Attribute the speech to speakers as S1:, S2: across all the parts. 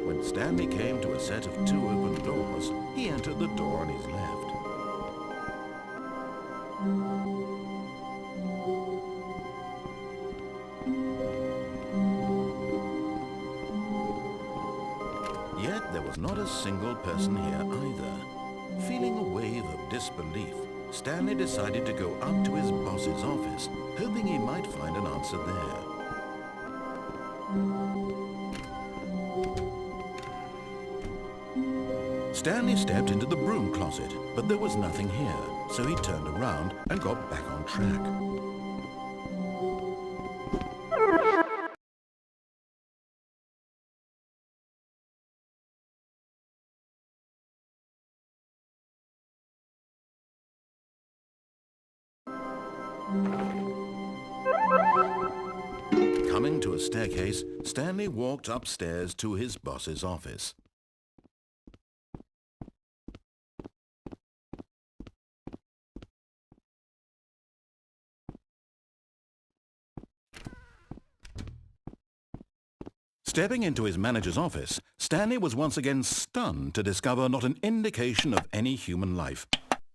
S1: When Stanley came to a set of two open doors, he entered the door on his left. Yet there was not a single person here either. Feeling a wave of disbelief, Stanley decided to go up to his boss's office, hoping he might find an answer there. Stanley stepped into the broom closet, but there was nothing here, so he turned around and got back on track. Coming to a staircase, Stanley walked upstairs to his boss's office. Stepping into his manager's office, Stanley was once again stunned to discover not an indication of any human life.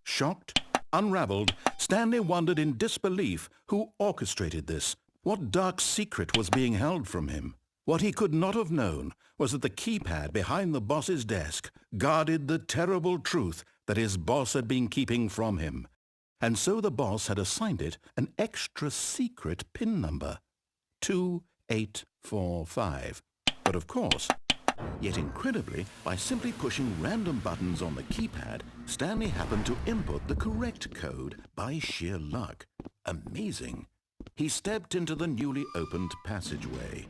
S1: Shocked, unraveled, Stanley wondered in disbelief who orchestrated this. What dark secret was being held from him? What he could not have known was that the keypad behind the boss's desk guarded the terrible truth that his boss had been keeping from him. And so the boss had assigned it an extra secret PIN number, 2845. But of course, yet incredibly, by simply pushing random buttons on the keypad, Stanley happened to input the correct code by sheer luck. Amazing. He stepped into the newly opened passageway.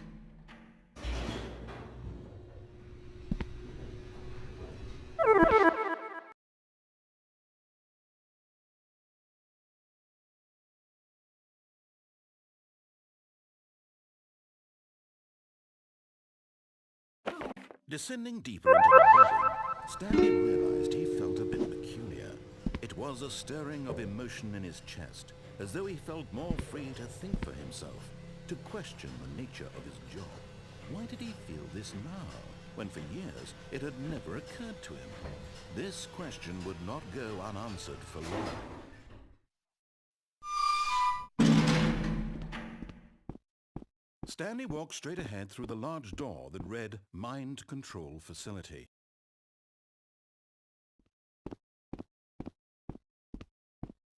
S1: Descending deeper into the building, Stanley realized he felt a bit peculiar. It was a stirring of emotion in his chest, as though he felt more free to think for himself, to question the nature of his job. Why did he feel this now, when for years it had never occurred to him? This question would not go unanswered for long. Stanley walked straight ahead through the large door that read Mind Control Facility.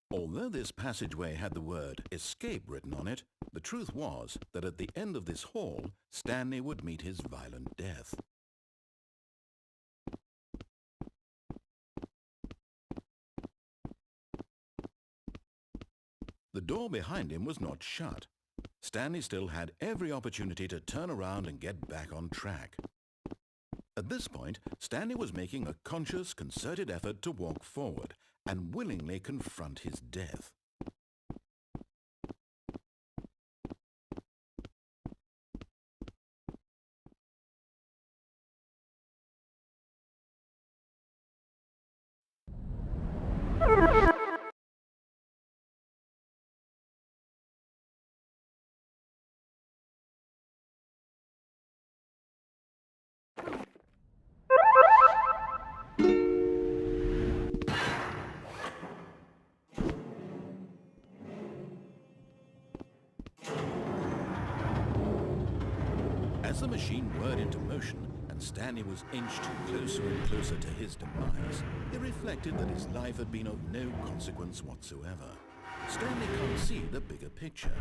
S1: Although this passageway had the word escape written on it, the truth was that at the end of this hall, Stanley would meet his violent death. The door behind him was not shut. Stanley still had every opportunity to turn around and get back on track. At this point, Stanley was making a conscious, concerted effort to walk forward and willingly confront his death. As the machine whirred into motion and Stanley was inched closer and closer to his demise, he reflected that his life had been of no consequence whatsoever. Stanley can't see the bigger picture.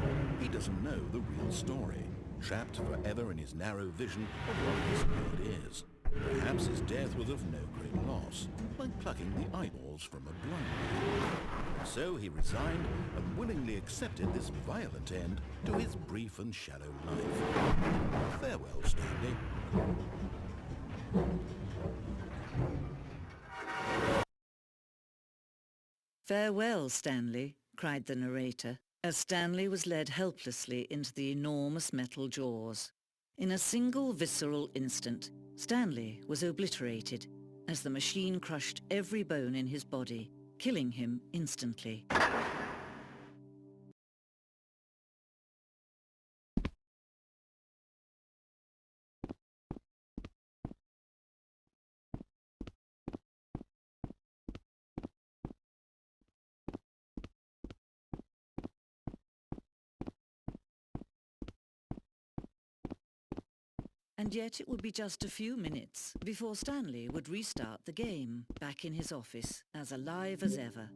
S1: He doesn't know the real story, trapped forever in his narrow vision of what this world is. Perhaps his death was of no great loss, like plucking the eyeballs from a blind man. So he resigned and willingly accepted this violent end to his brief and shallow life. Farewell, Stanley.
S2: "Farewell, Stanley," cried the narrator, as Stanley was led helplessly into the enormous metal jaws. In a single visceral instant, Stanley was obliterated as the machine crushed every bone in his body, killing him instantly. And yet it would be just a few minutes before Stanley would restart the game, back in his office, as alive as ever.